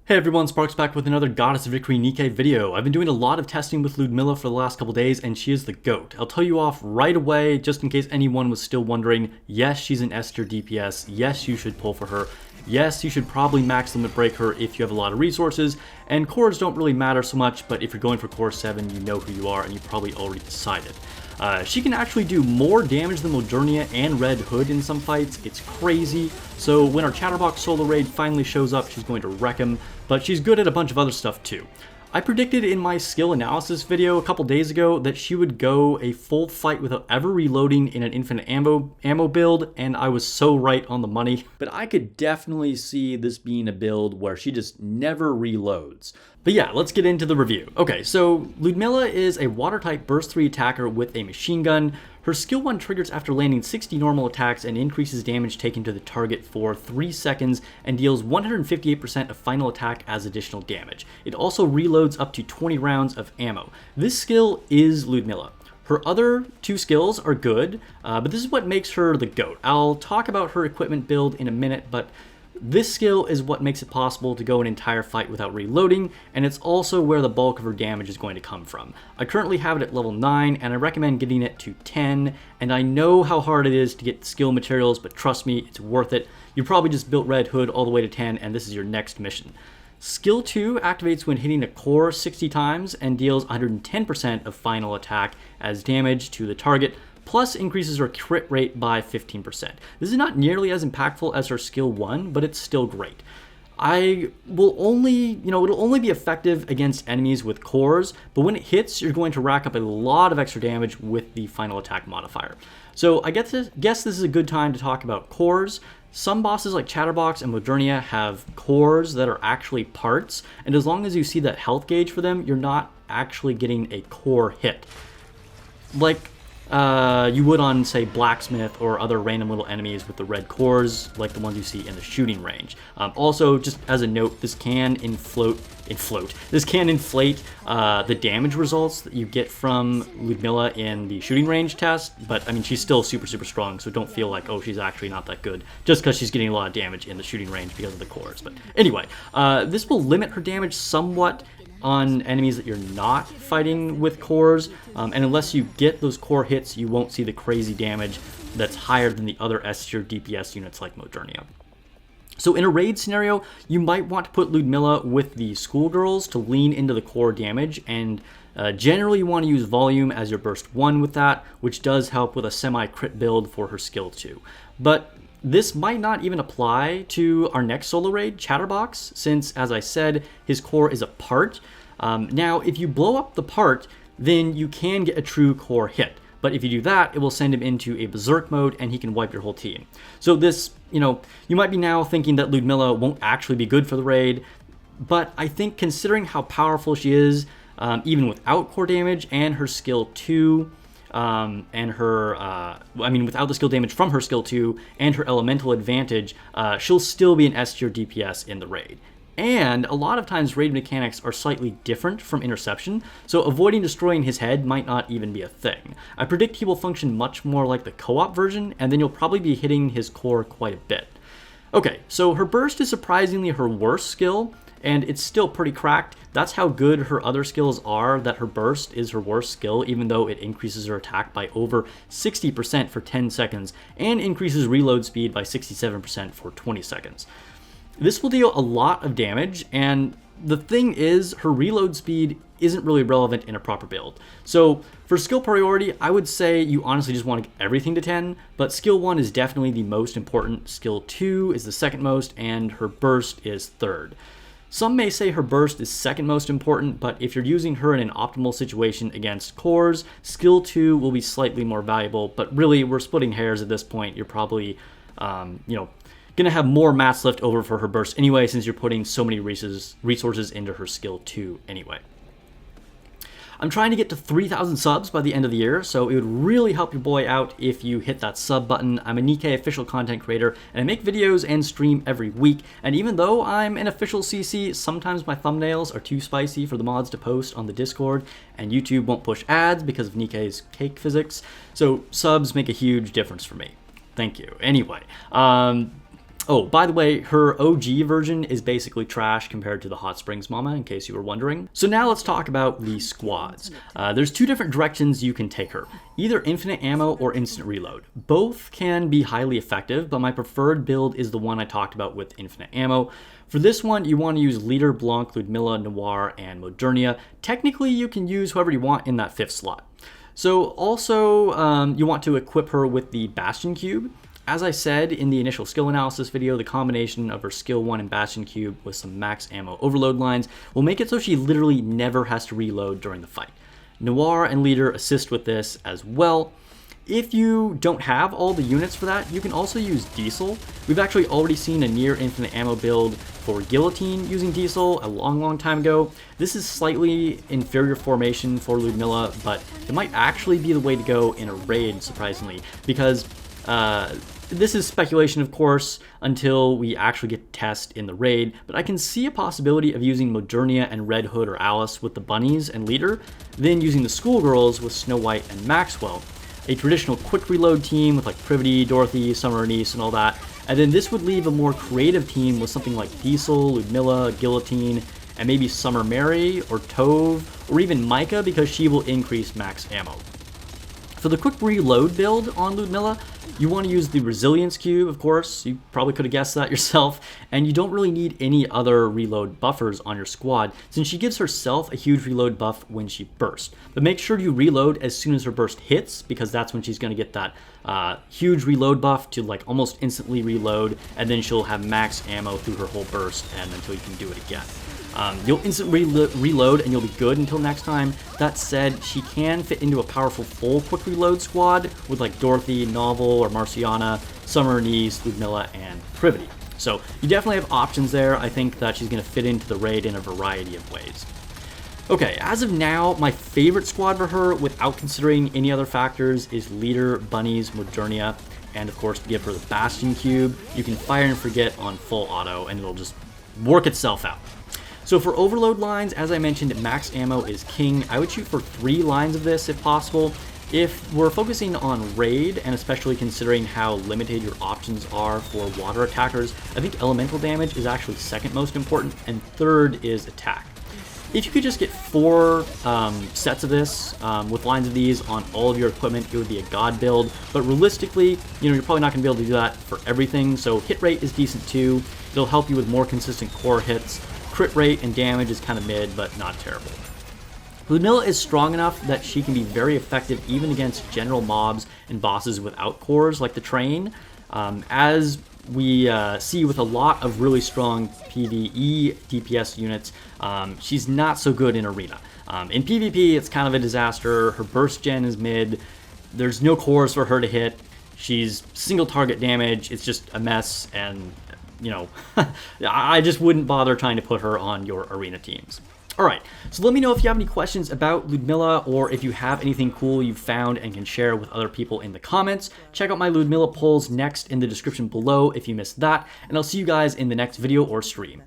Hey everyone, Sparks back with another Goddess of Victory Nikke video. I've been doing a lot of testing with Lewdmilla for the last couple days, and she is the GOAT. I'll tell you off right away, just in case anyone was still wondering, yes, she's an S tier DPS, yes, you should pull for her, yes, you should probably max limit break her if you have a lot of resources, and cores don't really matter so much, but if you're going for core 7, you know who you are, and you probably already decided. She can actually do more damage than Modernia and Red Hood in some fights. It's crazy. So when our Chatterbox solo raid finally shows up, she's going to wreck him, but she's good at a bunch of other stuff too. I predicted in my skill analysis video a couple days ago that she would go a full fight without ever reloading in an infinite ammo build, and I was so right on the money. But I could definitely see this being a build where she just never reloads. But yeah, let's get into the review. Okay, so Lewdmilla is a water-type burst 3 attacker with a machine gun. Her skill 1 triggers after landing 60 normal attacks and increases damage taken to the target for 3 seconds and deals 158% of final attack as additional damage. It also reloads up to 20 rounds of ammo. This skill is Lewdmilla. Her other two skills are good, but this is what makes her the GOAT. I'll talk about her equipment build in a minute, but this skill is what makes it possible to go an entire fight without reloading, and it's also where the bulk of her damage is going to come from. I currently have it at level 9, and I recommend getting it to 10, and I know how hard it is to get skill materials, but trust me, it's worth it. You probably just built Red Hood all the way to 10, and this is your next mission. Skill 2 activates when hitting a core 60 times and deals 110% of final attack as damage to the target, plus increases her crit rate by 15%. This is not nearly as impactful as her skill 1, but it's still great. It'll only be effective against enemies with cores, but when it hits, you're going to rack up a lot of extra damage with the final attack modifier. So I guess this is a good time to talk about cores. Some bosses like Chatterbox and Modernia have cores that are actually parts, and as long as you see that health gauge for them, you're not actually getting a core hit. Like you would on, say, Blacksmith or other random little enemies with the red cores, like the ones you see in the shooting range. Also, just as a note, this can inflate the damage results that you get from Ludmilla in the shooting range test, but I mean, she's still super strong, so don't feel like, oh, she's actually not that good, just because she's getting a lot of damage in the shooting range because of the cores. But anyway, this will limit her damage somewhat on enemies that you're not fighting with cores, and unless you get those core hits, you won't see the crazy damage that's higher than the other S tier DPS units like Modernia. So in a raid scenario, you might want to put Lewdmilla with the schoolgirls to lean into the core damage, and generally you want to use volume as your burst 1 with that, which does help with a semi-crit build for her skill 2. But this might not even apply to our next solo raid, Chatterbox, since, as I said, his core is a part. Now, if you blow up the part, then you can get a true core hit. But if you do that, it will send him into a berserk mode, and he can wipe your whole team. So this, you might be now thinking that Lewdmilla won't actually be good for the raid, but I think considering how powerful she is, even without core damage and her skill 2, and her, without the skill damage from her skill 2 and her elemental advantage, she'll still be an S tier DPS in the raid. And a lot of times raid mechanics are slightly different from interception, so avoiding destroying his head might not even be a thing. I predict he will function much more like the co-op version, and then you'll probably be hitting his core quite a bit. Okay, so her burst is surprisingly her worst skill, and it's still pretty cracked. That's how good her other skills are, that her burst is her worst skill, even though it increases her attack by over 60% for 10 seconds, and increases reload speed by 67% for 20 seconds. This will deal a lot of damage, and the thing is, her reload speed isn't really relevant in a proper build. So for skill priority, I would say you honestly just want to get everything to 10, but skill 1 is definitely the most important, skill 2 is the second most, and her burst is third. Some may say her burst is second most important, but if you're using her in an optimal situation against cores, skill 2 will be slightly more valuable, but really we're splitting hairs at this point. You're probably, gonna have more mats left over for her burst anyway, since you're putting so many resources into her skill 2 anyway. I'm trying to get to 3,000 subs by the end of the year, so it would really help your boy out if you hit that sub button. I'm a Nikke official content creator, and I make videos and stream every week, and even though I'm an official CC, sometimes my thumbnails are too spicy for the mods to post on the Discord, and YouTube won't push ads because of Nikke's cake physics, so subs make a huge difference for me. Thank you. Anyway, Oh, by the way, her OG version is basically trash compared to the Hot Springs Mama, in case you were wondering. So now let's talk about the squads. There's two different directions you can take her. Either infinite ammo or instant reload. Both can be highly effective, but my preferred build is the one I talked about with infinite ammo. For this one, you want to use Leader, Blanc, Lewdmilla, Noir, and Modernia. Technically, you can use whoever you want in that 5th slot. So also, you want to equip her with the Bastion Cube. As I said in the initial skill analysis video, the combination of her skill 1 and Bastion Cube with some max ammo overload lines will make it so she literally never has to reload during the fight. Noir and Leader assist with this as well. If you don't have all the units for that, you can also use Diesel. We've actually already seen a near infinite ammo build for Guillotine using Diesel a long time ago. This is slightly inferior formation for Lewdmilla, but it might actually be the way to go in a raid, surprisingly, because this is speculation, of course, until we actually get to test in the raid, but I can see a possibility of using Modernia and Red Hood or Alice with the bunnies and Leader, then using the schoolgirls with Snow White and Maxwell. A traditional quick reload team with like Privity, Dorothy, Summer Anise, and all that, and then this would leave a more creative team with something like Diesel, Lewdmilla, Guillotine, and maybe Summer Mary, or Tove, or even Micah because she will increase max ammo. For the quick reload build on Lewdmilla, you want to use the Resilience Cube, of course. You probably could have guessed that yourself. And you don't really need any other reload buffers on your squad, since she gives herself a huge reload buff when she bursts. But make sure you reload as soon as her burst hits, because that's when she's going to get that huge reload buff to like almost instantly reload, and then she'll have max ammo through her whole burst and until you can do it again. You'll instantly reload and you'll be good until next time. That said, she can fit into a powerful full quick reload squad with like Dorothy, Novel, or Marciana, Summer Anise, Lewdmilla, and Privity. So you definitely have options there. I think that she's going to fit into the raid in a variety of ways. Okay, as of now, my favorite squad for her, without considering any other factors, is Leader, Bunnies, Modernia, and of course, give her the Bastion Cube. You can fire and forget on full auto, and it'll just work itself out. So for overload lines, as I mentioned, max ammo is king. I would shoot for 3 lines of this if possible. If we're focusing on raid, and especially considering how limited your options are for water attackers, I think elemental damage is actually second most important, and third is attack. If you could just get 4 sets of this with lines of these on all of your equipment, it would be a god build. But realistically, you're probably not going to be able to do that for everything. So hit rate is decent too. It'll help you with more consistent core hits. Crit rate and damage is kind of mid, but not terrible. Lewdmilla is strong enough that she can be very effective even against general mobs and bosses without cores like the train. As we see with a lot of really strong PvE DPS units, she's not so good in arena. In PvP, it's kind of a disaster. Her burst gen is mid. There's no cores for her to hit. She's single target damage. It's just a mess, and I just wouldn't bother trying to put her on your arena teams. Alright, so let me know if you have any questions about Lewdmilla, or if you have anything cool you've found and can share with other people in the comments. Check out my Lewdmilla polls next in the description below if you missed that, and I'll see you guys in the next video or stream.